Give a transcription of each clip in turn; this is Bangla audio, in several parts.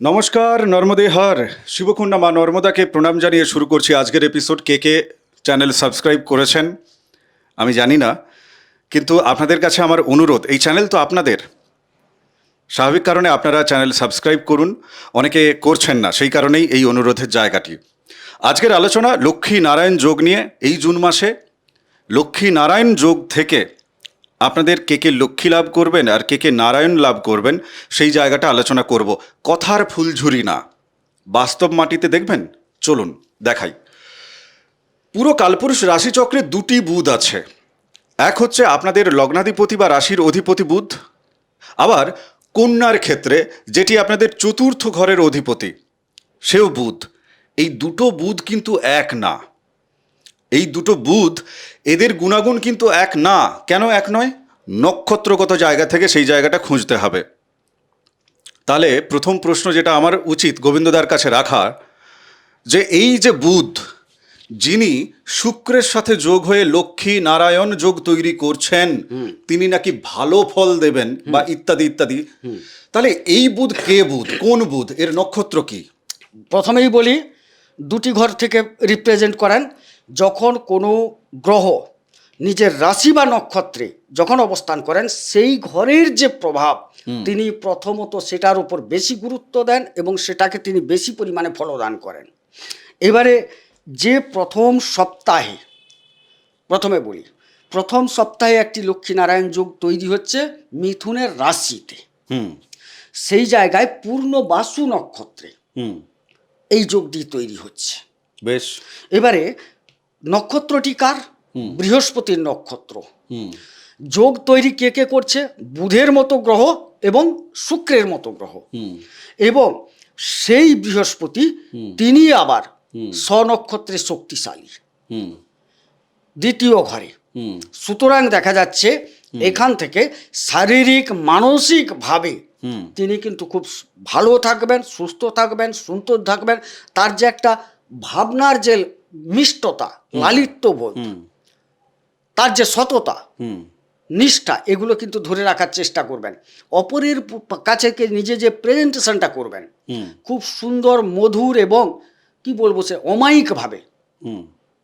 নমস্কার, নর্মদে হর শিবকুন্ডা মা নর্মদাকে প্রণাম জানিয়ে শুরু করছি আজকের এপিসোড। কে চ্যানেল সাবস্ক্রাইব করেছেন আমি জানি না, কিন্তু আপনাদের কাছে আমার অনুরোধ, এই চ্যানেল তো আপনাদের, স্বাভাবিক কারণে আপনারা চ্যানেল সাবস্ক্রাইব করুন। অনেকে করছেন না, সেই কারণেই এই অনুরোধের জায়গাটি। আজকের আলোচনা লক্ষ্মী নারায়ণ যোগ নিয়ে। এই জুন মাসে লক্ষ্মী নারায়ণ যোগ থেকে আপনাদের কে লক্ষ্মী লাভ করবেন আর কে নারায়ণ লাভ করবেন সেই জায়গাটা আলোচনা করব। কথার ফুলঝুরি না, বাস্তব মাটিতে দেখবেন। চলুন দেখাই। পুরো কালপুরুষ রাশিচক্রে দুটি বুধ আছে। এক হচ্ছে আপনাদের লগ্নাধিপতি বা রাশির অধিপতি বুধ, আবার কন্যার ক্ষেত্রে যেটি আপনাদের চতুর্থ ঘরের অধিপতি সেও বুধ। এই দুটো বুধ কিন্তু এক না। এই দুটো বুধ, এদের গুণাগুণ কিন্তু এক না। কেন এক নয়? নক্ষত্রগত জায়গা থেকে সেই জায়গাটা খুঁজতে হবে। তাহলে প্রথম প্রশ্ন যেটা আমার উচিত গোবিন্দদার কাছে রাখা, যে এই যে বুধ, যিনি শুক্রের সাথে যোগ হয়ে লক্ষ্মী নারায়ণ যোগ তৈরি করছেন, তিনি নাকি ভালো ফল দেবেন বা ইত্যাদি ইত্যাদি। তাহলে এই বুধ কে বুধ? কোন বুধ? এর নক্ষত্র কি? প্রথমেই বলি, দুটি ঘর থেকে রিপ্রেজেন্ট করেন। যখন কোনো গ্রহ নিজের রাশি বা নক্ষত্রে যখন অবস্থান করেন, সেই ঘরের যে প্রভাব তিনি প্রথমত সেটার উপর বেশি গুরুত্ব দেন এবং সেটাকে তিনি বেশি পরিমাণে ফলদান করেন। এবারে যে প্রথমে বলি, প্রথম সপ্তাহে একটি লক্ষ্মীনারায়ণ যোগ তৈরি হচ্ছে মিথুনের রাশিতে। সেই জায়গায় পূর্ণ বাসু নক্ষত্রে এই যোগটি তৈরি হচ্ছে। বেশ। এবারে নক্ষত্রটি কার? বৃহস্পতির নক্ষত্র। যোগ তৈরি কে করছে? বুধের মতো গ্রহ এবং শুক্রের মতো গ্রহ। এবং সেই বৃহস্পতি তিনি আবার স্বনক্ষত্রে শক্তিশালী, দ্বিতীয় ঘরে। সুতরাং দেখা যাচ্ছে এখান থেকে শারীরিক মানসিকভাবে তিনি কিন্তু খুব ভালো থাকবেন, সুস্থ থাকবেন, সুন্দর থাকবেন। তার যে একটা ভাবনার যে মিষ্টতা, লালিত্যবোধ, তার যে সততা, নিষ্ঠা, এগুলো কিন্তু ধরে রাখার চেষ্টা করবেন। অপরের কাছে নিজে যে প্রেজেন্টেশনটা করবেন খুব সুন্দর, মধুর এবং কি বলবো, সে অমায়িকভাবে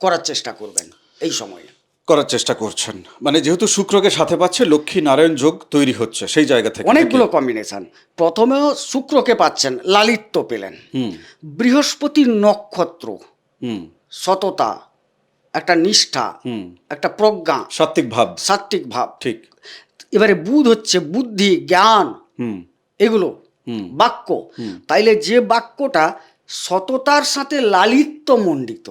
করার চেষ্টা করবেন এই সময়ে। করার চেষ্টা করছেন, মানে যেহেতু শুক্রকে সাথে পাচ্ছে, লক্ষ্মী নারায়ণ যোগ তৈরি হচ্ছে সেই জায়গা থেকে অনেকগুলো কম্বিনেশন। প্রথমেও শুক্রকে পাচ্ছেন, লালিত্য পেলেন। বৃহস্পতির নক্ষত্র, সততা, একটা নিষ্ঠা, একটা প্রজ্ঞা, সাত্ত্বিক ভাব। ঠিক। এবারে বুধ হচ্ছে বুদ্ধি, জ্ঞান, এগুলো বাক্য। তাইলে যে বাক্যটা সততার সাথে লালিত্য মণ্ডিত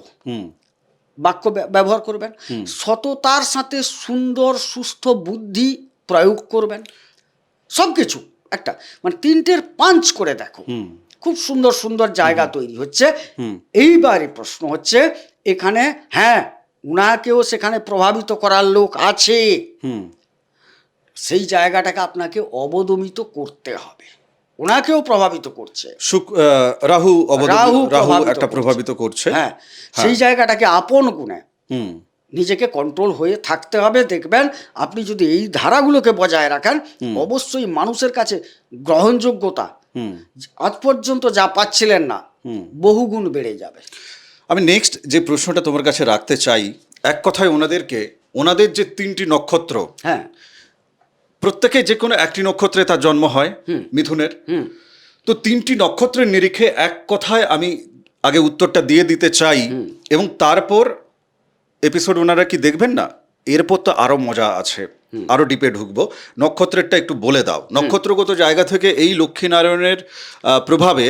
বাক্য ব্যবহার করবেন, সততার সাথে সুন্দর সুস্থ বুদ্ধি প্রয়োগ করবেন, সব কিছু একটা মানে তিনটের পাঞ্চ করে দেখো, খুব সুন্দর সুন্দর জায়গা তৈরি হচ্ছে। এইবারে প্রশ্ন হচ্ছে এখানে, হ্যাঁ, উনাকেও সেখানে প্রভাবিত করার লোক আছে, সেই জায়গাটাকে আপনাকে অবদমিত করতে হবে। ওনাকেও প্রভাবিত করছে রাহু একটা প্রভাবিত করছে। হ্যাঁ, সেই জায়গাটাকে আপন গুণে নিজেকে কন্ট্রোল হয়ে থাকতে হবে। দেখবেন আপনি যদি এই ধারাগুলোকে বজায় রাখেন, অবশ্যই মানুষের কাছে গ্রহণযোগ্যতা আজ পর্যন্ত যা পাচ্ছিলেন না, বহুগুণ বেড়ে যাবে। আমি নেক্সট যে প্রশ্নটা তোমার কাছে রাখতে চাই, এক কথায় ওনাদের যে তিনটি নক্ষত্র, হ্যাঁ, প্রত্যেকে যে কোনো একটি নক্ষত্রে তার জন্ম হয়, মিথুনের। তো তিনটি নক্ষত্রের নিরিখে এক কথায় আমি আগে উত্তরটা দিয়ে দিতে চাই, এবং তারপর এপিসোড ওনারা কি দেখবেন না, এরপর তো আরো মজা আছে, আরো ডিপে ঢুকবো। নক্ষত্রেরটা একটু বলে দাও, নক্ষত্রগত জায়গা থেকে এই লক্ষ্মীনারায়ণের প্রভাবে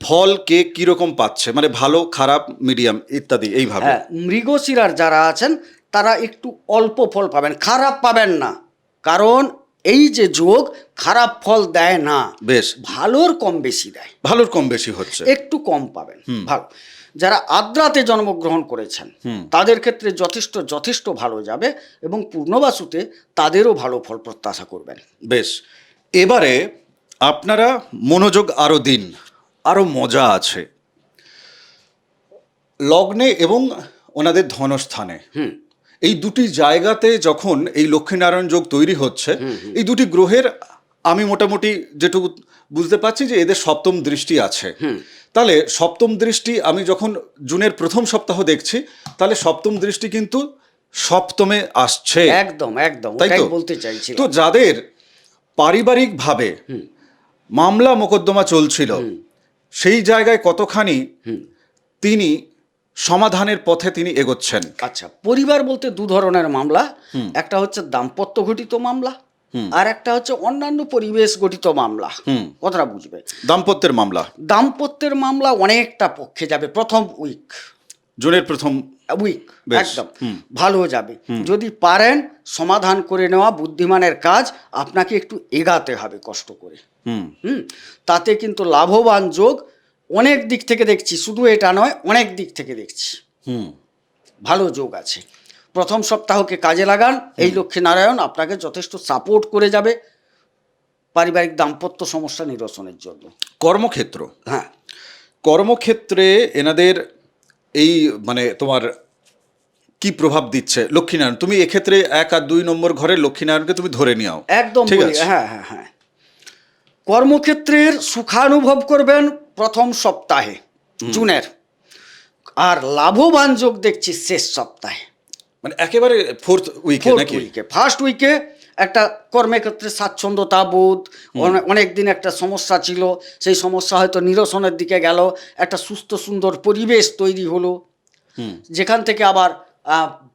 ফল কে কিরকম পাচ্ছে, মানে ভালো, খারাপ, মিডিয়াম ইত্যাদি এইভাবে। মৃগশিরার যারা আছেন তারা একটু অল্প ফল পাবেন, খারাপ পাবেন না, কারণ এই যে যোগ খারাপ ফল দেয় না, বেশ ভালোর কম বেশি দেয়। ভালোর কম বেশি হচ্ছে, একটু কম পাবেন। ভালো যারা আদ্রাতে জন্মগ্রহণ করেছেন তাদের ক্ষেত্রে যথেষ্ট ভালো যাবে, এবং পূর্ণবাসুতে তাদেরও ভালো ফল প্রত্যাশা করবেন। বেশ, এবারে আপনারা মনোযোগ আরো দিন, আরো মজা আছে। লগ্নে এবং ওনাদের ধনস্থানে এই দুটি জায়গাতে যখন এই লক্ষ্মীনারায়ণ যোগ তৈরি হচ্ছে, এই দুটি গ্রহের আমি মোটামুটি যেটুকু বুঝতে পারছি যে এদের সপ্তম দৃষ্টি আছে। তাহলে সপ্তম দৃষ্টি আমি যখন জুনের প্রথম সপ্তাহ দেখছি, তাহলে সপ্তম দৃষ্টি কিন্তু সপ্তমে আসছে। একদম একদম তাই ওটাই তো বলতে চাইছি। তো যাদের পারিবারিকভাবে মামলা মোকদ্দমা চলছিল, সেই জায়গায় কতখানি তিনি সমাধানের পথে তিনি এগোচ্ছেন? আচ্ছা, পরিবার বলতে দু ধরনের মামলা, একটা হচ্ছে দাম্পত্য ঘটিত মামলা, আর একটা হচ্ছে অন্যান্য পরিবেশ গঠিত মামলা। কথাটা বুঝবে। দাম্পত্যের মামলা, দাম্পত্যের মামলা অনেকটা পক্ষে যাবে প্রথম জুনের প্রথম উইক, বেশ। একদম ভালো যাবে। যদি পারেন সমাধান করে নেওয়া বুদ্ধিমানের কাজ, আপনাকে একটু এগাতে হবে কষ্ট করে। তাতে কিন্তু লাভবান যোগ অনেক দিক থেকে দেখছি, শুধু এটা নয়, অনেক দিক থেকে দেখছি ভালো যোগ আছে। প্রথম সপ্তাহকে কাজে লাগান, এই লক্ষ্মীনারায়ণ আপনাকে যথেষ্ট সাপোর্ট করে যাবে পারিবারিক দাম্পত্য সমস্যা নিরসনের জন্য। কর্মক্ষেত্র, হ্যাঁ, কর্মক্ষেত্রে এনাদের এই মানে তোমার কি প্রভাব দিচ্ছে লক্ষ্মীনারায়ণ? তুমি এক্ষেত্রে 1 আর 2 নম্বর ঘরে লক্ষ্মীনারায়ণকে তুমি ধরে নিও। একদম ঠিক বলি, আছে। হ্যাঁ হ্যাঁ হ্যাঁ। কর্মক্ষেত্রের সুখানুভব করবেন প্রথম সপ্তাহে জুনের, আর লাভবান যোগ দেখছি শেষ সপ্তাহে, মানে একেবারে ফোর্থ উইকে নাকি? ফার্স্ট উইকে একটা কর্মক্ষেত্রে স্বাচ্ছন্দ্যতা বোধ, অনেক দিন একটা সমস্যা ছিল, সেই সমস্যা হয়তো নিরসনের দিকে গেল, একটা সুস্থ সুন্দর পরিবেশ তৈরি হলো, যেখান থেকে আবার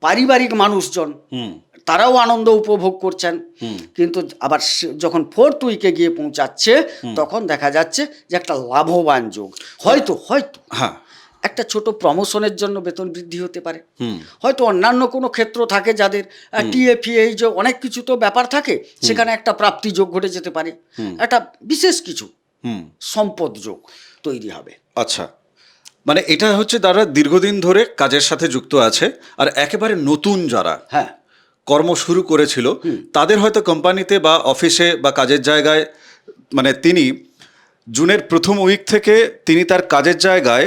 পারিবারিক মানুষজন তারাও আনন্দ উপভোগ করছেন। কিন্তু আবার যখন ফোর্থ উইকে গিয়ে পৌঁছাচ্ছে, তখন দেখা যাচ্ছে যে একটা লাভবান যোগ, হয়তো হ্যাঁ, একটা ছোট প্রমোশনের জন্য বেতন বৃদ্ধি হতে পারে, হয়তো অন্যান্য কোনো ক্ষেত্র থাকে যাদের টিএফিএ যে অনেক কিছু তো ব্যাপার থাকে, সেখানে একটা প্রাপ্তি যোগ ঘটে যেতে পারে, একটা বিশেষ কিছু সম্পদ যোগ তৈরি হবে। আচ্ছা, মানে এটা হচ্ছে তারা দীর্ঘদিন ধরে কাজের সাথে যুক্ত আছে, আর একেবারে নতুন যারা হ্যাঁ, কর্ম শুরু করেছিল, তাদের হয়তো কোম্পানিতে বা অফিসে বা কাজের জায়গায়, মানে তিনি জুনের প্রথম উইক থেকে তিনি তার কাজের জায়গায়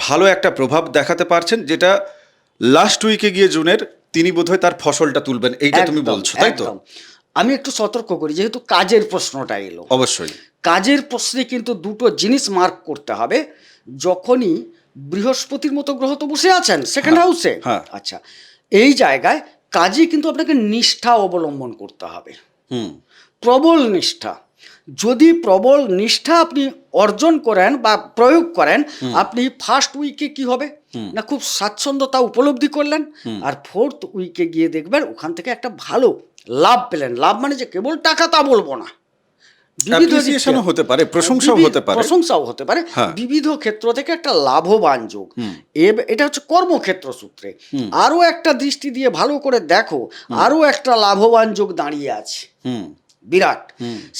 ভালো একটা প্রভাব দেখাতে পারছেন, যেটা লাস্ট উইকে গিয়ে জুনের তিনি বোধহয় তার ফসলটা তুলবেন, এইটা তুমি একদম, বলছো, তাই তো? একদম। আমি একটু সতর্ক করি, যেহেতু কাজের প্রশ্নটা এলো, অবশ্যই কাজের প্রশ্নে কিন্তু দুটো জিনিস মার্ক করতে হবে। যখনই বৃহস্পতির মতো গ্রহ তো বসে আছেন সেকেন্ড হাউসে, আচ্ছা, এই জায়গায় কাজে কিন্তু আপনাকে নিষ্ঠা অবলম্বন করতে হবে, প্রবল নিষ্ঠা। যদি প্রবল নিষ্ঠা আপনি অর্জন করেন বা প্রয়োগ করেন, আপনি ফার্স্ট উইকে কি হবে না, খুব স্বাচ্ছন্দ্যতা উপলব্ধি করলেন, আর ফোর্থ উইকে গিয়ে দেখবেন ওখান থেকে একটা ভালো লাভ পেলেন। লাভ মানে যে কেবল টাকা তা বলবো না, অ্যাপ্রিসিয়েশনও হতে পারে, প্রশংসাও হতে পারে, বিবিধ ক্ষেত্র থেকে একটা লাভবান যোগ। এটা হচ্ছে কর্মক্ষেত্র সূত্রে। আরো একটা দৃষ্টি দিয়ে ভালো করে দেখো, আরো একটা লাভবান যোগ দাঁড়িয়ে আছে বিরাট,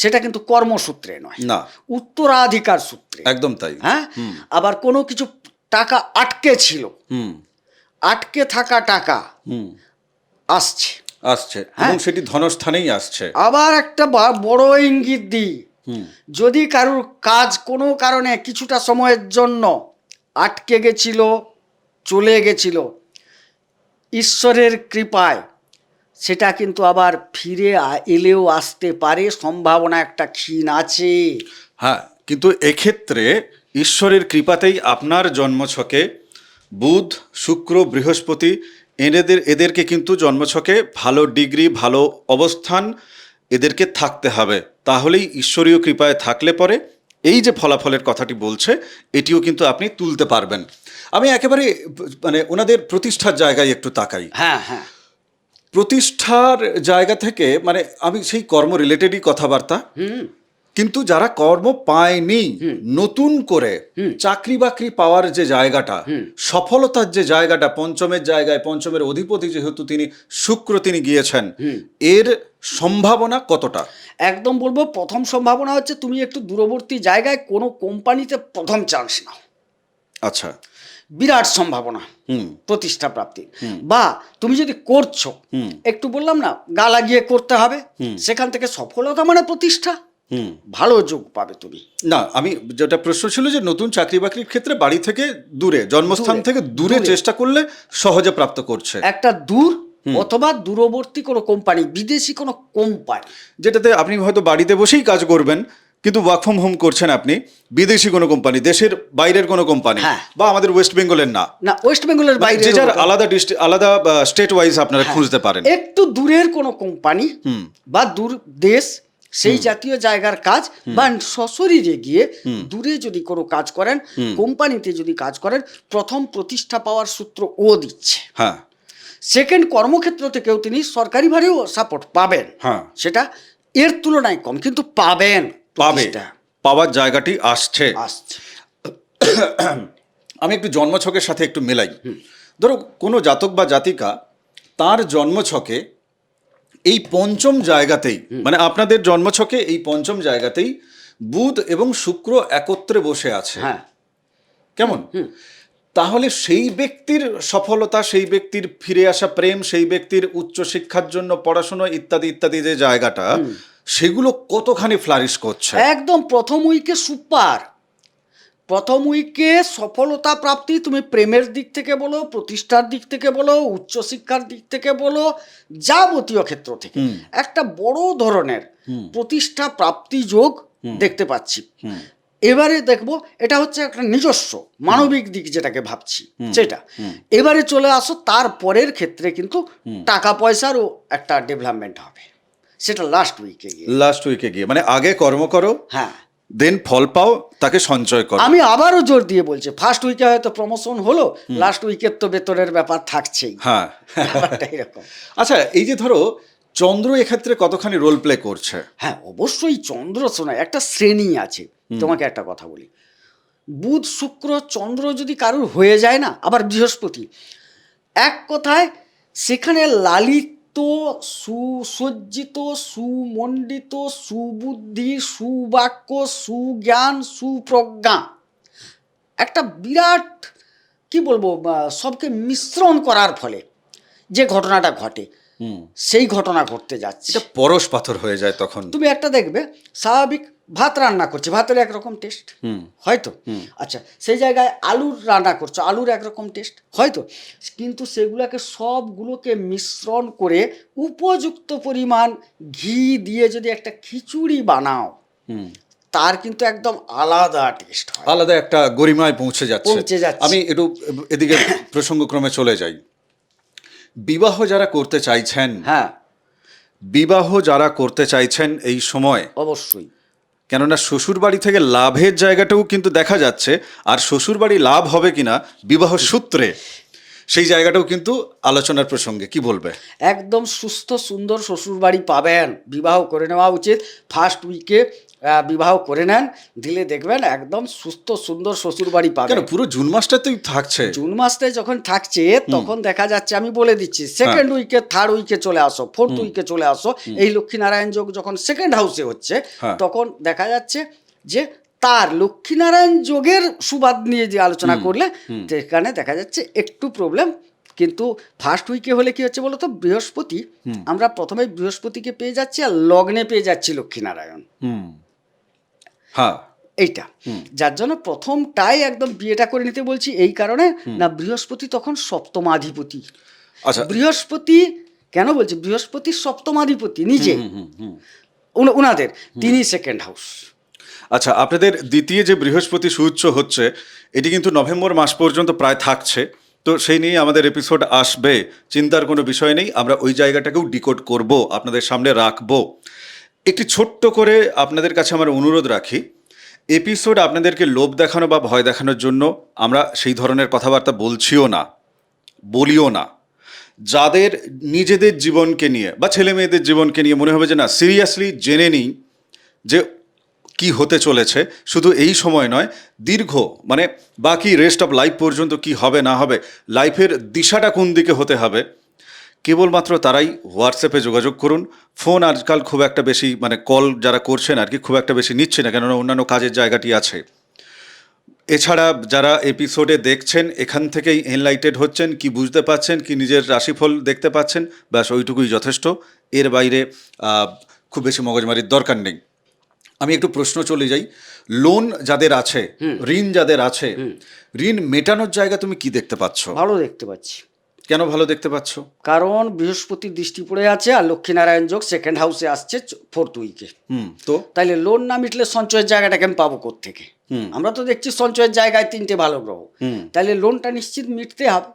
সেটা কিন্তু কর্মসূত্রে নয়, না, উত্তরাধিকার সূত্রে। একদম তাই। হ্যাঁ, আবার কোনো কিছু টাকা আটকে ছিল, আটকে থাকা টাকা আসছে, এবং সেটি ধনস্থানেই আসছে। আবার একটা বড় ইঙ্গিত দিই, যদি কারোর কাজ কোনো কারণে কিছুটা সময়ের জন্য আটকে গেছিল, চলে গেছিল, ঈশ্বরের কৃপায় সেটা কিন্তু আবার ফিরে এলেও আসতে পারে, সম্ভাবনা একটা ক্ষীণ আছে। হ্যাঁ, কিন্তু এক্ষেত্রে ঈশ্বরের কৃপাতেই আপনার জন্মছকে বুধ, শুক্র, বৃহস্পতি এদেরকে কিন্তু জন্মছকে ভালো ডিগ্রি, ভালো অবস্থান এদেরকে থাকতে হবে, তাহলেই ঈশ্বরীয় কৃপায় থাকলে পরে এই যে ফলাফলের কথাটি বলছে এটিও কিন্তু আপনি তুলতে পারবেন। আমি একেবারে মানে ওনাদের প্রতিষ্ঠার জায়গায় একটু তাকাই। হ্যাঁ হ্যাঁ, প্রতিষ্ঠার জায়গা থেকে মানে আমি সেই কর্ম রিলেটেডই কথাবার্তা, কিন্তু যারা কর্ম পায়নি, নতুন করে চাকরি বাকরি পাওয়ার যে জায়গাটা, সফলতার যে জায়গাটা, পঞ্চমের জায়গায়, পঞ্চমের অধিপতি যেহেতু তিনি শুক্র, তিনি গিয়েছেন, এর সম্ভাবনা কতটা? একদম বলবো, প্রথম সম্ভাবনা হচ্ছে তুমি একটু দূরবর্তী জায়গায় কোনো কোম্পানিতে প্রথম চান্স নাও। আচ্ছা, বিরাট সম্ভাবনা প্রতিষ্ঠা প্রাপ্তির। বা তুমি যদি করছো, একটু বললাম না গা লাগিয়ে করতে হবে, সেখান থেকে সফলতা মানে প্রতিষ্ঠা, ভালো যোগ পাবে তুমি। না, আমি যেটা প্রশ্ন ছিল যে নতুন চাকরি বাকরির ক্ষেত্রে বাড়ি থেকে দূরে, জন্মস্থান থেকে দূরে চেষ্টা করলে সহজে প্রাপ্ত করছে, একটা দূর অথবা দূরবর্তী কোনো কোম্পানি, বিদেশি কোনো কোম্পানি। যেটাতে আপনি হয়তো বাড়িতে বসেই কাজ করবেন, কিন্তু ওয়ার্ক ফ্রম হোম করছেন আপনি, বিদেশি কোনো কোম্পানি, দেশের বাইরের কোনো কোম্পানি, হ্যাঁ। বা আমাদের ওয়েস্ট বেঙ্গলের না, না, ওয়েস্ট বেঙ্গলের বাইরে যে যার আলাদা আলাদা স্টেট ওয়াইজ আপনারা খুঁজতে পারেন। একটু দূরের কোনো কোম্পানি বা দূর দেশ, সেই জাতীয় জায়গার কাজ, বা সশরীরে গিয়ে দূরে যদি কোনো কাজ করেন, কোম্পানিতে যদি কাজ করেন, প্রথম প্রতিষ্ঠা পাওয়ার সূত্র ও দিচ্ছে। হ্যাঁ, সেকেন্ড, কর্মক্ষেত্র থেকেও তিনি সরকারিভাবেও সাপোর্ট পাবেন, হ্যাঁ, সেটা এর তুলনায় কম, কিন্তু পাবেন, প্রতিষ্ঠা পাওয়ার জায়গাটি আসছে। আসছে। আমি একটু জন্মছকের সাথে একটু মেলাই। ধরো কোনো জাতক বা জাতিকা, তার জন্মছকে এই পঞ্চম জায়গাতেই, মানে আপনাদের জন্মছকে এই পঞ্চম জায়গাতেই বুধ এবং শুক্র একত্রে বসে আছে, হ্যাঁ, কেমন? তাহলে সেই ব্যক্তির সফলতা, সেই ব্যক্তির ফিরে আসা প্রেম, সেই ব্যক্তির উচ্চশিক্ষার জন্য পড়াশোনা ইত্যাদি ইত্যাদি যে জায়গাটা, সেগুলো কতখানি ফ্লারিশ করছে। একদম প্রথম উইকে সুপার। প্রথম উইকে সফলতা প্রাপ্তি, তুমি প্রেমের দিক থেকে বলো, প্রতিষ্ঠার দিক থেকে বলো, উচ্চশিক্ষার দিক থেকে বলো, যাবতীয় ক্ষেত্র থেকে একটা বড় ধরনের প্রতিষ্ঠা প্রাপ্তি যোগ দেখতে পাচ্ছি। এবারে দেখবো, এটা হচ্ছে একটা নিজস্ব মানবিক দিক যেটাকে ভাবছি সেটা। এবারে চলে আসো তার পরের ক্ষেত্রে, কিন্তু টাকা পয়সারও একটা ডেভেলপমেন্ট হবে, সেটা লাস্ট উইকে গিয়ে। মানে আগে কর্ম করো, হ্যাঁ, দেন ফল পাও, তাকে সঞ্চয় করো। আমি আবারও জোর দিয়ে বলছি, ফার্স্ট উইকে হয়তো প্রমোশন হলো, লাস্ট উইকের তো বেতনের ব্যাপার থাকছেই। হ্যাঁ, ব্যাপারটা এরকম। আচ্ছা, এই যে ধরো চন্দ্র এক্ষেত্রে কতখানি রোল প্লে করছে? হ্যাঁ, অবশ্যই চন্দ্র শোনায় একটা শ্রেণী আছে। তোমাকে একটা কথা বলি, বুধ শুক্র চন্দ্র যদি কারুর হয়ে যায় না, আবার বৃহস্পতি, এক কথায় সেখানে লালিত, সুসজ্জিত, সুমণ্ডিত, সুবুদ্ধি, সুবাক্য, সুজ্ঞান, সুপ্রজ্ঞা, একটা বিরাট, কি বলবো, সবকে মিশ্রণ করার ফলে যে ঘটনাটা ঘটে, সেই ঘটনা ঘটতে যাচ্ছে। এটা পরশ পাথর হয়ে যায় তখন। তুমি একটা দেখবে, স্বাভাবিক ভাত রান্না করছে, ভাতের একরকম টেস্ট হয়তো, আচ্ছা সেই জায়গায় আলুর রান্না করছো, আলুর একরকম টেস্ট হয়তো, কিন্তু সেগুলোকে সবগুলোকে মিশ্রণ করে উপযুক্ত পরিমাণ ঘি দিয়ে যদি একটা খিচুড়ি বানাও, তার কিন্তু একদম আলাদা টেস্ট হয়, আলাদা একটা গরিমায় পৌঁছে যাচ্ছে। আমি একটু এদিকে প্রসঙ্গক্রমে চলে যাই। বিবাহ যারা করতে চাইছেন, হ্যাঁ, বিবাহ যারা করতে চাইছেন এই সময়, অবশ্যই, কেননা শ্বশুর বাড়ি থেকে লাভের জায়গাটাও কিন্তু দেখা যাচ্ছে, আর শ্বশুর বাড়ি লাভ হবে কিনা বিবাহ সূত্রে, সেই জায়গাটাও কিন্তু আলোচনার প্রসঙ্গে। কি বলবে? একদম সুস্থ সুন্দর শ্বশুর বাড়ি পাবেন, বিবাহ করে নেওয়া উচিত। ফার্স্ট উইকে বিবাহ করে নেন, দিলে দেখবেন একদম সুস্থ সুন্দর শ্বশুর বাড়ি পাবেন। কেন পুরো জুন মাসটাতেই থাকছে? জুন মাসটায় যখন থাকছে, তখন দেখা যাচ্ছে, আমি বলে দিচ্ছি, সেকেন্ড উইকে, থার্ড উইকে চলে আসো, ফোর্থ উইকে চলে আসো, এই লক্ষ্মীনারায়ণ যোগ যখন সেকেন্ড হাউসে হচ্ছে, তখন দেখা যাচ্ছে যে তার লক্ষ্মীনারায়ণ যোগের সুবাদ নিয়ে যে আলোচনা করলে, সেখানে দেখা যাচ্ছে একটু প্রবলেম। কিন্তু ফার্স্ট উইকে হলে কি হচ্ছে বলতো, বৃহস্পতি, আমরা প্রথমে বৃহস্পতিকে পেয়ে যাচ্ছি, আর লগ্নে পেয়ে যাচ্ছি লক্ষ্মীনারায়ণ। হ্যাঁ, এইটা যার জন্য প্রথমটাই একদম বিয়েটা করে নিতে বলছি, এই কারণে না, বৃহস্পতি তখন সপ্তমাধিপতি। আচ্ছা, বৃহস্পতি কেন বলছি, বৃহস্পতি সপ্তমাধিপতি নিজে, উনাদের, তিনি সেকেন্ড হাউস। আচ্ছা, আপনাদের দ্বিতীয় যে বৃহস্পতি সুউচ্চ হচ্ছে, এটি কিন্তু নভেম্বর মাস পর্যন্ত প্রায় থাকছে, তো সেই নিয়ে আমাদের এপিসোড আসবে, চিন্তার কোনো বিষয় নেই। আমরা ওই জায়গাটাকেও ডিকোড করব, আপনাদের সামনে রাখবো। একটি ছোট্ট করে আপনাদের কাছে আমার অনুরোধ রাখি, এপিসোড আপনাদেরকে লোভ দেখানো বা ভয় দেখানোর জন্য আমরা সেই ধরনের কথাবার্তা বলছিও না, বলিও না। যাদের নিজেদের জীবনকে নিয়ে বা ছেলে মেয়েদের জীবনকে নিয়ে মনে হবে যে না, সিরিয়াসলি জেনে নিই যে কি হতে চলেছে, শুধু এই সময় নয়, দীর্ঘ, মানে বাকি রেস্ট অফ লাইফ পর্যন্ত কি হবে না হবে, লাইফের দিশাটা কোন দিকে হতে হবে, কেবলমাত্র তারাই হোয়াটসঅ্যাপে যোগাযোগ করুন। ফোন আজকাল খুব একটা বেশি, মানে কল যারা করছেন আর কি, খুব একটা বেশি নিচ্ছে না, কেননা অন্যান্য কাজের জায়গাটি আছে। এছাড়া যারা এপিসোডে দেখছেন, এখান থেকেই এনলাইটেড হচ্ছেন, কি বুঝতে পাচ্ছেন, কি নিজের রাশিফল দেখতে পাচ্ছেন, ব্যাস ওইটুকুই যথেষ্ট। এর বাইরে খুব বেশি মগজমারির দরকার নেই। আমি একটু প্রশ্ন চলে যাই, লোন যাদের আছে, ঋণ যাদের আছে, ঋণ মেটানোর জায়গা তুমি কি দেখতে পাচ্ছ? ভালো দেখতে পাচ্ছি, কেন ভালো দেখতে পাচ্ছ? কারণ বৃহস্পতির দৃষ্টি পড়ে আছে আর লক্ষ্মীনারায়ণ যোগ সেকেন্ড হাউসে আসছে ফোর্থ উইকে। তো তাইলে লোন না মিটলে সঞ্চয়ের জায়গাটাকে আমি পাবো কোত্থেকে? আমরা তো দেখছি সঞ্চয়ের জায়গায় 3টে ভালো গ্রহ, তাইলে লোনটা নিশ্চিত মিটতে হবে,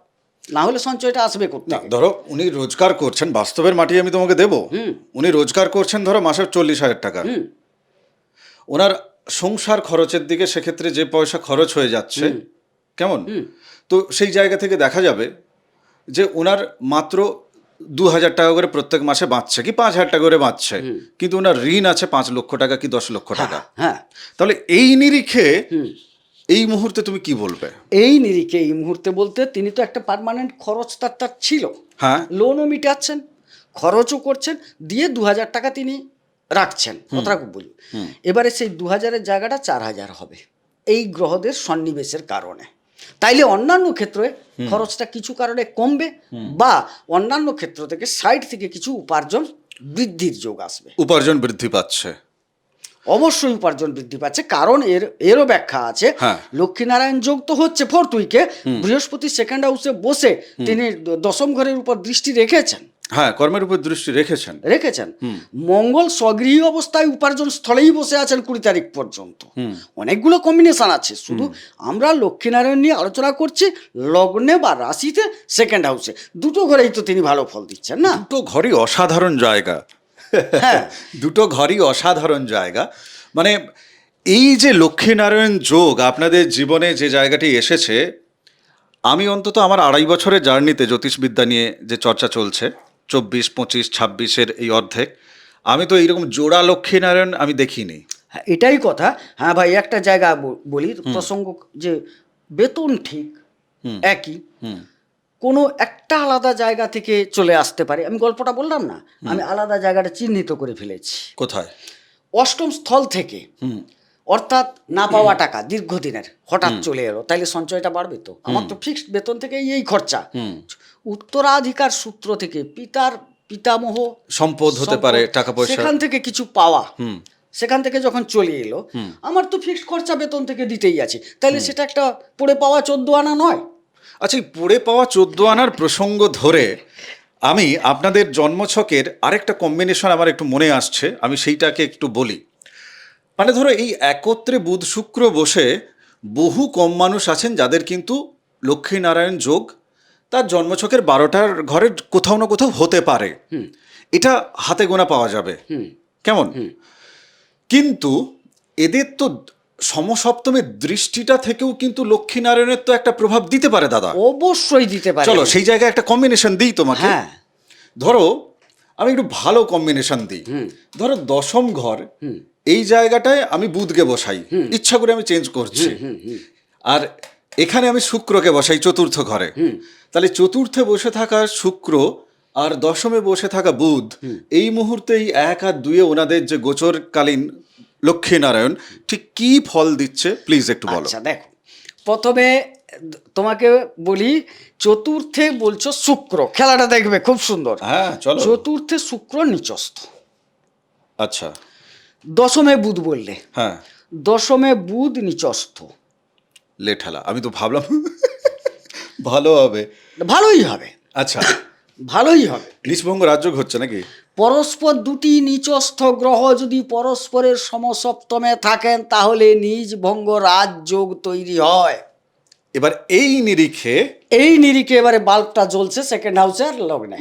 না হলে সঞ্চয়টা আসবে না, কোত্থেকে? ধরো উনি রোজগার করছেন, বাস্তবের মাটি আমি তোমাকে দেবো, উনি রোজগার করছেন ধরো মাসে 40,000 টাকা। ওনার সংসার খরচের দিকে সেক্ষেত্রে যে পয়সা খরচ হয়ে যাচ্ছে, কেমন, তো সেই জায়গা থেকে দেখা যাবে যে ওনার মাত্র 2,000 টাকা করে প্রত্যেক মাসে বাঁচছে কি 5,000 টাকা করে বাঁচছে, কিন্তু ওনার ঋণ আছে 5 লক্ষ টাকা কি 10 লক্ষ টাকা। হ্যাঁ, তাহলে এই নিরিখে এই মুহূর্তে তুমি কি বলবে? এই নিরিখে এই মুহূর্তে বলতে তিনি তো একটা পার্মানেন্ট খরচ তার ছিল, হ্যাঁ, লোনও মিটাচ্ছেন, খরচও করছেন, দিয়ে 2,000 টাকা তিনি রাখছেন, কথাটা বলি। এবারে সেই 2,000-এর জায়গাটা 4,000 হবে এই গ্রহদের সন্নিবেশের কারণে। তাইলে অন্যান্য ক্ষেত্রে খরচটা কিছু কারণে কমবে, বা অন্যান্য ক্ষেত্র থেকে সাইড থেকে কিছু উপার্জন বৃদ্ধির যোগ আসবে। উপার্জন বৃদ্ধি পাচ্ছে, অবশ্যই উপার্জন বৃদ্ধি পাচ্ছে, কারণ এরও ব্যাখ্যা আছে। হ্যাঁ। লক্ষ্মীনারায়ণ যোগ তো হচ্ছে ফোর্থ উইকে, বৃহস্পতি সেকেন্ড হাউসে বসে তিনি দশম ঘরের উপর দৃষ্টি রেখেছেন। হ্যাঁ, কর্মের উপর দৃষ্টি রেখেছেন। মঙ্গল স্বগৃহী অবস্থায় উপার্জন স্থলেই বসে আছেন 20 তারিখ পর্যন্ত। অনেকগুলো কম্বিনেশন আছে, শুধু আমরা লক্ষ্মীনারায়ণ নিয়ে আলোচনা করছি। লগ্নে বা রাশিতে সেকেন্ড হাউসে দুটো ঘরেই তো তিনি ভালো ফল দিচ্ছেন না। দুটো ঘরই অসাধারণ জায়গা। হ্যাঁ, দুটো ঘরই অসাধারণ জায়গা। মানে এই যে লক্ষ্মীনারায়ণ যোগ আপনাদের জীবনে যে জায়গাটি এসেছে, আমি অন্তত আমার 2.5 বছরের জার্নিতে জ্যোতিষবিদ্যা নিয়ে যে চর্চা চলছে 24, 25, 26-এর এই অর্ধেক, আমি তো এইরকম জোড়া লক্ষ্মীনারায়ণ আমি দেখিনি। হ্যাঁ, এটাই কথা। হ্যাঁ ভাই, একটা জায়গা বলি প্রসঙ্গ, যে বেতন ঠিক একই, কোনো একটা আলাদা জায়গা থেকে চলে আসতে পারে। আমি গল্পটা বললাম না, আমি আলাদা জায়গাটা চিহ্নিত করে ফেলেছি। কোথায়? অষ্টম স্থল থেকে, অর্থাৎ না পাওয়া টাকা দীর্ঘদিনের হঠাৎ চলে এলো, তাইলে সঞ্চয়টা বাড়বে তো। আমার তো ফিক্সড বেতন থেকে এই খরচা, উত্তরাধিকার সূত্র থেকে পিতামহ সম্পদ হতে পারে, টাকা পয়সা, সেখান থেকে কিছু পাওয়া, সেখান থেকে যখন চলে এলো, আমার তো ফিক্সড খরচা বেতন থেকে দিতেই আছে, তাহলে সেটা একটা পড়ে পাওয়া 14 আনা নয়। আচ্ছা, এই পড়ে পাওয়া 14 আনার প্রসঙ্গ ধরে আমি আপনাদের জন্মছকের আরেকটা কম্বিনেশন আমার একটু মনে আসছে, আমি সেইটাকে একটু বলি। মানে ধরো এই একত্রে বুধ শুক্র বসে বহু কম মানুষ আছেন যাদের কিন্তু লক্ষ্মীনারায়ণ যোগ তার জন্মছকের 12টার ঘরের কোথাও না কোথাও হতে পারে, এটা হাতে গোনা পাওয়া যাবে, কেমন। কিন্তু এদের তো সমসপ্তমের দৃষ্টিটা থেকেও কিন্তু লক্ষ্মীনারায়ণের তো একটা প্রভাব দিতে পারে দাদা। অবশ্যই দিতে পারে। চলো সেই জায়গায় একটা কম্বিনেশন দিই তোমাকে। হ্যাঁ, ধরো আমি একটু ভালো কম্বিনেশন দিই। ধরো দশম ঘর, এই জায়গাটায় আমি বুধকে বসাই, ইচ্ছা করে আমি চেঞ্জ করছি, আর এখানে আমি শুক্রকে বসাই চতুর্থ ঘরে। তাহলে চতুর্থে বসে থাকা শুক্র আর দশমে বসে থাকা বুধ, এই মুহূর্তে এই 1 আর 2-এ ওনাদের যে গোচরকালীন লক্ষ্মীনারায়ণ ঠিক কি ফল দিচ্ছে প্লিজ একটু বলো। আচ্ছা দেখো, প্রথমে তোমাকে বলি, চতুর্থে বলছো শুক্র, খেলাটা দেখবে খুব সুন্দর। হ্যাঁ চলো। চতুর্থে শুক্র নিচস্থ, আচ্ছা। দশমে বুধ বললে, হ্যাঁ, দশমে বুধ নিচস্থ। লেঠালা, আমি তো ভাবলাম ভালো হবে। ভালোই হবে, আচ্ছা, ভালোই হবে। নিচভঙ্গ রাজযোগ হচ্ছে নাকি? পরস্পর দুটি নিচস্থ গ্রহ যদি পরস্পরের সমসপ্তমে থাকেন, তাহলে নিজ ভঙ্গ রাজযোগ তৈরি হয়। এবার এই নিরিখে এবারে বাল্বটা জ্বলছে সেকেন্ড হাউসে আর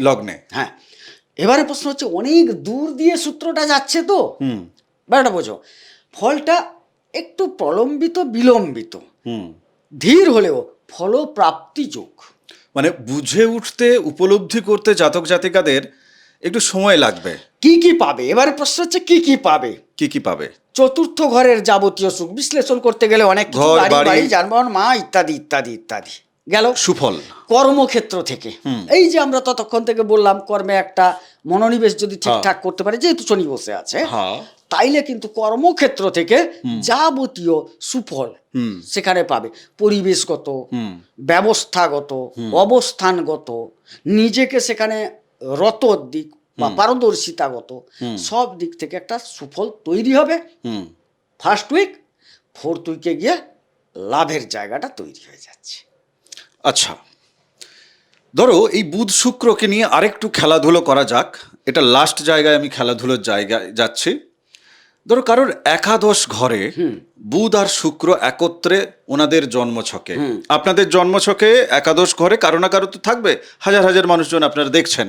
লগ্নে। হ্যাঁ, এবারে প্রশ্ন হচ্ছে, অনেক দূর দিয়ে সূত্রটা যাচ্ছে তো, ব্যাপারটা বোঝো, ফলটা একটু প্রলম্বিত বিলম্বিত, ধীর হলেও ফলপ্রাপ্তি যোগ। মানে বুঝে উঠতে উপলব্ধি করতে জাতক জাতিকাদের একটু সময় লাগবে। কি কি পাবে, এবারে প্রশ্ন হচ্ছে কি কি পাবে। কি কি পাবে? চতুর্থ ঘরের যাবতীয় সুখ, বিশ্লেষণ করতে গেলে অনেক কিছু, ঘর, বাড়ি, বাড়ি, যানবাহন, মা ইত্যাদি ইত্যাদি ইত্যাদি গেল। সুফল কর্মক্ষেত্র থেকে, এই যে আমরা ততক্ষণ থেকে বললাম, কর্মে একটা মনোনিবেশ যদি ঠিকঠাক করতে পারে, যেহেতু শনি বসে আছে, তাইলে কিন্তু কর্মক্ষেত্র থেকে যাবতীয় সুফল সেখানে পাবে। পরিবেশগত, ব্যবস্থাগত, অবস্থানগত, নিজেকে সেখানে রতর দিক বা পারদর্শিতাগত সব দিক থেকে একটা সুফল তৈরি হবে। ফার্স্ট উইক, ফোর্থ উইকে গিয়ে লাভের জায়গাটা তৈরি হয়ে যাচ্ছে। আচ্ছা, ধরো এই বুধ শুক্রকে নিয়ে আরেকটু খেলাধুলো করা যাক। এটা লাস্ট জায়গায় আমি খেলাধুলোর জায়গায় যাচ্ছি। ধরো কারোর একাদশ ঘরে বুধ আর শুক্র একত্রে ওনাদের জন্মছকে, আপনাদের জন্মছকে একাদশ ঘরে কারো না কারো তো থাকবে, হাজার হাজার মানুষজন আপনারা দেখছেন,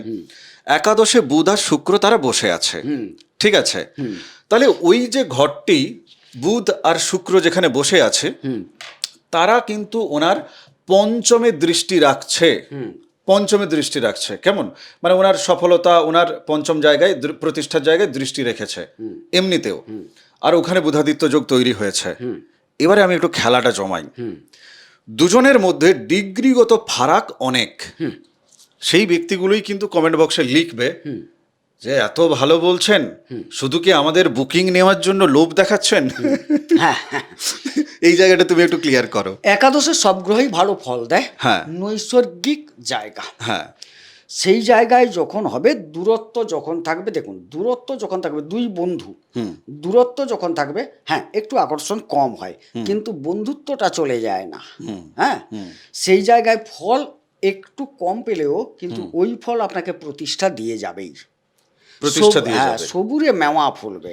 একাদশে বুধ আর শুক্র তারা বসে আছে, ঠিক আছে? তাহলে ওই যে ঘরটি বুধ আর শুক্র যেখানে বসে আছে, তারা কিন্তু ওনার পঞ্চমে দৃষ্টি রাখছে। পঞ্চমে দৃষ্টি রাখছে কেমন, মানে ওনার সফলতা, ওনার পঞ্চম জায়গায় প্রতিষ্ঠার জায়গায় দৃষ্টি রেখেছে এমনিতেও, আর ওখানে বুধাদিত্য যোগ তৈরি হয়েছে। এবারে আমি একটু খেলাটা জমাই। দুজনের মধ্যে ডিগ্রিগত ফারাক অনেক। সেই ব্যক্তিগুলোই কিন্তু কমেন্ট বক্সে লিখবে যে এত ভালো বলছেন, শুধু কি আমাদের বুকিং নেওয়ার জন্য লোভ দেখাচ্ছেন? হ্যাঁ, এই জায়গাটা তুমি একটু ক্লিয়ার করো। একাদশে সব গ্রহই ভালো ফল দেয়, হ্যাঁ, নৈসর্গিক জায়গা। হ্যাঁ, সেই জায়গায় যখন হবে, দূরত্ব যখন থাকবে, দেখুন দূরত্ব যখন থাকবে, দুই বন্ধু দূরত্ব যখন থাকবে, হ্যাঁ একটু আকর্ষণ কম হয়, কিন্তু বন্ধুত্বটা চলে যায় না। হ্যাঁ, সেই জায়গায় ফল একটু কম পেলেও কিন্তু ওই ফল আপনাকে প্রতিষ্ঠা দিয়ে যাবেই, প্রতিষ্ঠা দিয়ে যাবে। সবুরে মেওয়া ফুলবে।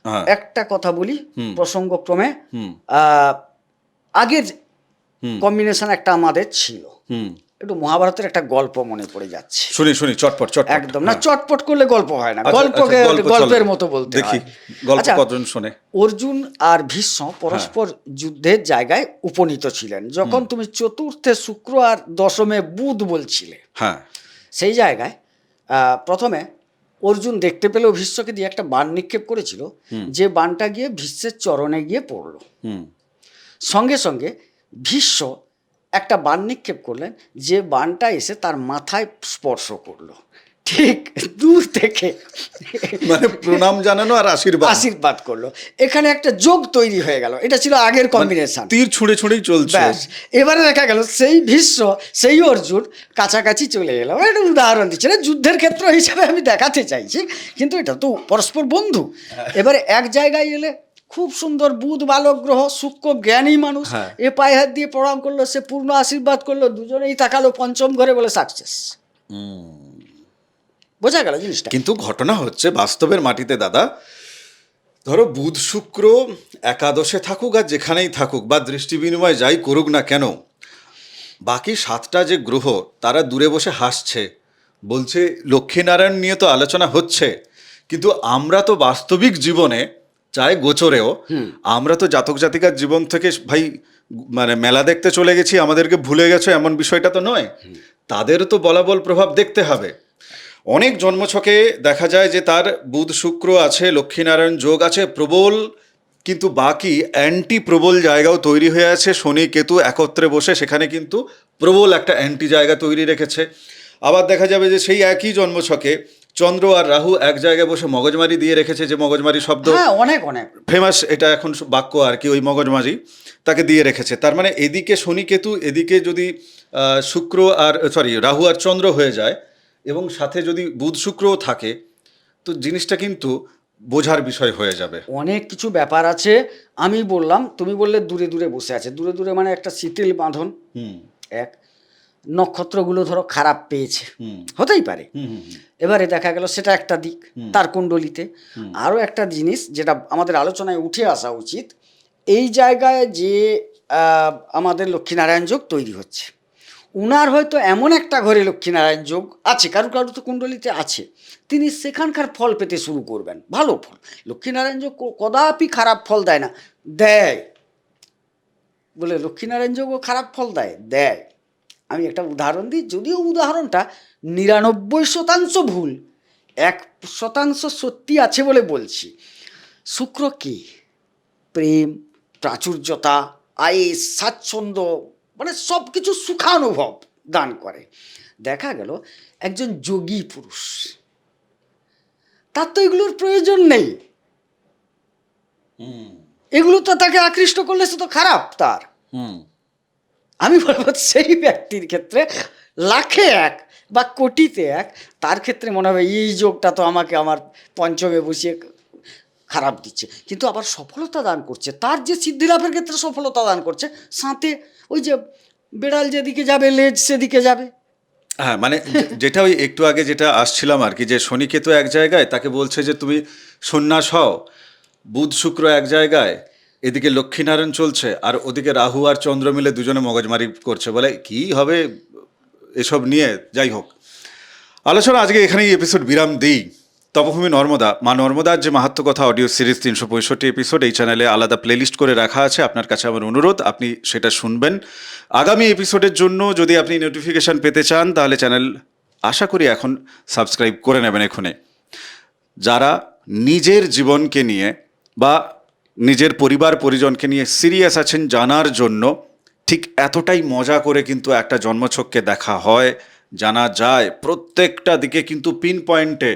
হ্যাঁ। একটা কথা বলি প্রসঙ্গক্রমে, আগের কম্বিনেশন একটা আমাদের ছিল, একটু মহাভারতের একটা গল্প মনে পড়ে যাচ্ছে। শুনি শুনি, চটপট চটপট। একদম না, চটপট করলে গল্প হয় না, আচ্ছা, গল্পকে আচ্ছা, গল্প গল্পের চলো। মতো বলতে দেখি হয়। গল্প আচ্ছা, কতজন শোনে। অর্জুন আর ভীষ্ম পরস্পর যুদ্ধের জায়গায় উপনীত ছিলেন, যখন তুমি চতুর্থে শুক্র আর দশমে বুধ বলছিলে। হ্যাঁ, সেই জায়গায় প্রথমে অর্জুন দেখতে পেলেও ভীষ্মকে দিয়ে একটা বাণ নিক্ষেপ করেছিল, যে বাণটা গিয়ে ভীষ্মের চরণে গিয়ে পড়লো। সঙ্গে সঙ্গে ভীষ্ম একটা বাণ নিক্ষেপ করলেন, যে বাণটা এসে তার মাথায় স্পর্শ করলো, ঠিক দূর থেকে, মানে প্রণাম জানানো আর আশীর্বাদ আশীর্বাদ করলো। এখানে একটা যোগ তৈরি হয়ে গেল, এটা ছিল আগের কম্বিনেশন, তীর ছুঁড়ে ছুঁড়েই চলছে। ব্যাস, এবারে দেখা গেল সেই ভীষ্ম সেই অর্জুন কাছাকাছি চলে গেল। একটা উদাহরণ দিচ্ছে, না যুদ্ধের ক্ষেত্র হিসাবে আমি দেখাতে চাইছি, কিন্তু এটা তো পরস্পর বন্ধু। এবারে এক জায়গায় এলে খুব সুন্দর, বুধ বালক গ্রহ, শুক্র জ্ঞানী মানুষ, এ পায়ে হাত দিয়ে প্রণাম করলো, সে পূর্ণ আশীর্বাদ করলো, দুজনেই তাকালো পঞ্চম ঘরে, বলে সাকসেস। বোঝা গেল জিনিসটা। কিন্তু ঘটনা হচ্ছে বাস্তবের মাটিতে দাদা, ধরো বুধ শুক্র একাদশে থাকুক আর যেখানেই থাকুক, বা দৃষ্টি বিনিময় যাই করুক না কেন, বাকি সাতটা যে গ্রহ তারা দূরে বসে হাসছে, বলছে লক্ষ্মীনারায়ণ নিয়ে তো আলোচনা হচ্ছে, কিন্তু আমরা তো বাস্তবিক জীবনে চাই গোচরেও, আমরা তো জাতক জাতিকার জীবন থেকে ভাই মানে মেলা দেখতে চলে গেছি, আমাদেরকে ভুলে গেছো এমন বিষয়টা তো নয়। তাদের তো বলাবল প্রভাব দেখতে হবে। অনেক জন্মছকে দেখা যায় যে তার বুধ শুক্র আছে, লক্ষ্মীনারায়ণ যোগ আছে প্রবল, কিন্তু বাকি অ্যান্টি প্রবল জায়গাও তৈরি হয়ে আছে। শনি কেতু একত্রে বসে সেখানে কিন্তু প্রবল একটা অ্যান্টি জায়গা তৈরি রেখেছে। আবার দেখা যাবে যে সেই একই জন্মছকে চন্দ্র আর রাহু এক জায়গায় বসে মগজমারি দিয়ে রেখেছে, যে মগজমারি শব্দ অনেক অনেক ফেমাস, এটা এখন বাক্য আর কি, ওই মগজমারি তাকে দিয়ে রেখেছে। তার মানে এদিকে শনি কেতু, এদিকে যদি শুক্র আর রাহু আর চন্দ্র হয়ে যায়, এবং সাথে যদি বুধ শুক্রও থাকে, তো জিনিসটা কিন্তু বোঝার বিষয় হয়ে যাবে। অনেক কিছু ব্যাপার আছে। আমি বললাম, তুমি বললে দূরে দূরে বসে আছে, দূরে দূরে মানে একটা শিথিল বাঁধন। এক, নক্ষত্রগুলো ধরো খারাপ পেয়েছে, হতেই পারে। এবারে দেখা গেল সেটা একটা দিক তার কুণ্ডলিতে। আরও একটা জিনিস যেটা আমাদের আলোচনায় উঠে আসা উচিত, এই জায়গায় যে আমাদের লক্ষ্মীনারায়ণ যোগ তৈরি হচ্ছে, উনার হয়তো এমন একটা ঘরে লক্ষ্মীনারায়ণ যোগ আছে, কারো কারো তো কুণ্ডলিতে আছে, তিনি সেখানকার ফল পেতে শুরু করবেন, ভালো ফল। লক্ষ্মীনারায়ণ যোগ কদাপি খারাপ ফল দেয় না, দেয় বলে লক্ষ্মীনারায়ণ যোগও খারাপ ফল দেয়। আমি একটা উদাহরণ দিই, যদিও উদাহরণটা 99% ভুল, 1% সত্যি আছে বলে বলছি। শুক্র কি? প্রেম, প্রাচুর্যতা, আয়েস, স্বাচ্ছন্দ্য, মানে সব কিছু সুখানুভব দান করে। দেখা গেল একজন যোগী পুরুষ, তার তো এগুলোর প্রয়োজন নেই, এগুলো তো তাকে আকৃষ্ট করলে সে তো খারাপ তার। আমি বলবো সেই ব্যক্তির ক্ষেত্রে লাখে এক বা কোটিতে এক, তার ক্ষেত্রে মনে হবে এই যোগটা তো আমাকে আমার পঞ্চমে বসিয়ে খারাপ দিচ্ছে, কিন্তু আবার সফলতা দান করছে, তার যে সিদ্ধি লাভের ক্ষেত্রে সফলতা দান করছে। সাথে ওই যে বেড়াল যেদিকে যাবে লেজ সেদিকে যাবে, হ্যাঁ মানে যেটা ওই একটু আগে যেটা আসছিলাম আর কি, যে শনিকেতু এক জায়গায়, তাকে বলছে যে তুমি সন্ন্যাস হও, বুধ শুক্র এক জায়গায়, এদিকে লক্ষ্মীনারায়ণ চলছে, আর ওদিকে রাহু আর চন্দ্র মিলে দুজনে মগজমারি করছে, বলে কি হবে এসব নিয়ে। যাই হোক, আলোচনা আজকে এখানেই এপিসোড বিরাম দিই। তপভূমি নর্মদা, মা নর্মদার যে মাহাত্ম্য কথা অডিও সিরিজ 365 এপিসোড এই চ্যানেলে আলাদা প্লেলিস্ট করে রাখা আছে। আপনার কাছে আমার অনুরোধ, আপনি সেটা শুনবেন। আগামী এপিসোডের জন্য যদি আপনি নোটিফিকেশন পেতে চান, তাহলে চ্যানেল আশা করি এখন সাবস্ক্রাইব করে নেবেন এক্ষুনি। যারা নিজের জীবনকে নিয়ে বা নিজের পরিবার পরিজনকে নিয়ে সিরিয়াস আছেন জানার জন্য, ঠিক এতটাই মজা করে কিন্তু একটা জন্মছককে দেখা হয়, জানা যায়, প্রত্যেকটা দিকে কিন্তু পিন পয়েন্টে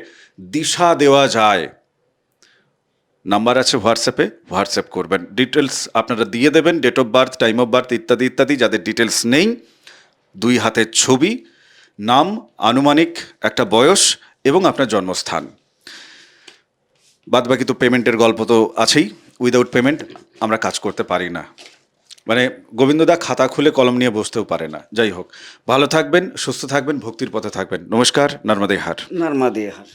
দিশা দেওয়া যায়। নাম্বার আছে হোয়াটসঅ্যাপে, হোয়াটসঅ্যাপ করবেন, ডিটেলস আপনারা দিয়ে দেবেন, date of birth, time of birth ইত্যাদি ইত্যাদি। যাদের ডিটেলস নেই, 2 হাতের ছবি, নাম, আনুমানিক একটা বয়স এবং আপনার জন্মস্থান। বাদ বাকি তো পেমেন্টের গল্প তো আছেই। উইদাউট পেমেন্ট আমরা কাজ করতে পারি না। মানে গোবিন্দদা খাতা খুলে কলম নিয়ে বসতেও পারে না। যাই হোক, ভালো থাকবেন, সুস্থ থাকবেন, ভক্তির পথে থাকবেন। নমস্কার, নর্মদে হার। নর্মদে হার।